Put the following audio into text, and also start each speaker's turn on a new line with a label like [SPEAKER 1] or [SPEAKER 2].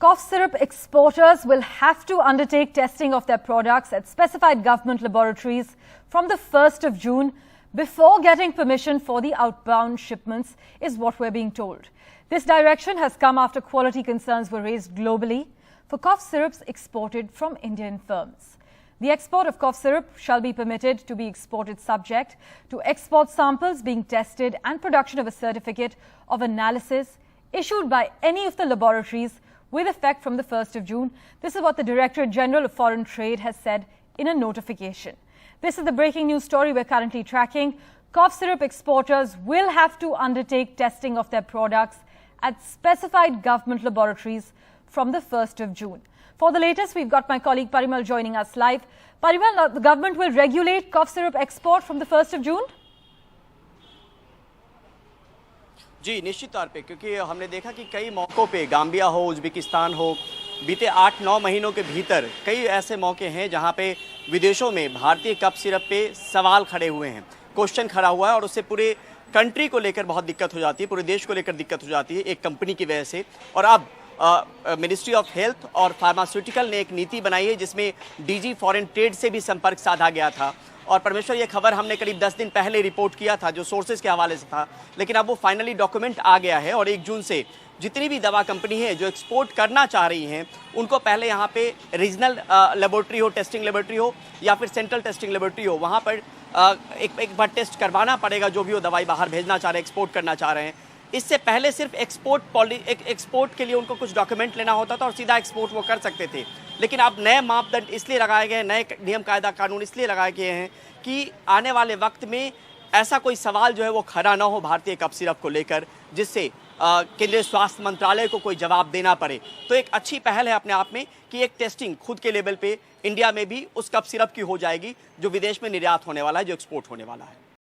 [SPEAKER 1] Cough syrup exporters will have to undertake testing of their products at specified government laboratories from the 1st of June before getting permission for the outbound shipments, is what we're being told. This direction has come after quality concerns were raised globally for cough syrups exported from Indian firms. The export of cough syrup shall be permitted to be exported subject to export samples being tested and production of a certificate of analysis issued by any of the laboratories with effect from the 1st of June. This is what the Directorate General of Foreign Trade has said in a notification. This is the breaking news story we're currently tracking. Cough syrup exporters will have to undertake testing of their products at specified government laboratories from the 1st of June. For the latest, we've got my colleague Parimal joining us live. Parimal, the government will regulate cough syrup export from the 1st of June?
[SPEAKER 2] जी निश्चित तौर पे, क्योंकि हमने देखा कि कई मौक़ों पे Gambia हो, उज़्बेकिस्तान हो, बीते 8-9 महीनों के भीतर कई ऐसे मौके हैं जहां पे विदेशों में भारतीय कफ सिरप पे सवाल खड़े हुए हैं, क्वेश्चन खड़ा हुआ है और उससे पूरे कंट्री को लेकर बहुत दिक्कत हो जाती है, पूरे देश को लेकर दिक्कत हो जाती है एक कंपनी की वजह से। और अब मिनिस्ट्री ऑफ हेल्थ और फार्मास्यूटिकल ने एक नीति बनाई है जिसमें डीजी फॉरेन ट्रेड से भी संपर्क साधा गया था। और परमेश्वर, ये खबर हमने करीब 10 दिन पहले रिपोर्ट किया था जो सोर्सेज के हवाले से था, लेकिन अब वो फाइनली डॉक्यूमेंट आ गया है और 1 जून से जितनी भी दवा कंपनी है जो एक्सपोर्ट करना चाह रही हैं उनको पहले यहाँ पे रीजनल लेबोरेटरी हो, टेस्टिंग लेबोरेटरी हो या फिर सेंट्रल टेस्टिंग लेबोरेटरी हो, वहाँ पर एक बार टेस्ट करवाना पड़ेगा जो भी वो दवाई बाहर भेजना चाह रहे हैं, एक्सपोर्ट करना चाह रहे हैं। इससे पहले सिर्फ एक्सपोर्ट के लिए उनको कुछ डॉक्यूमेंट लेना होता था और सीधा एक्सपोर्ट वो कर सकते थे, लेकिन अब नए मापदंड इसलिए लगाए गए, नए नियम कायदा कानून इसलिए लगाए गए हैं कि आने वाले वक्त में ऐसा कोई सवाल जो है वो खड़ा ना हो भारतीय कफ सिरप को लेकर, जिससे केंद्रीय स्वास्थ्य मंत्रालय को कोई जवाब देना पड़े। तो एक अच्छी पहल है अपने आप में कि एक टेस्टिंग खुद के लेवल पे इंडिया में भी उस कफ सिरप की हो जाएगी जो विदेश में निर्यात होने वाला है, जो एक्सपोर्ट होने वाला है।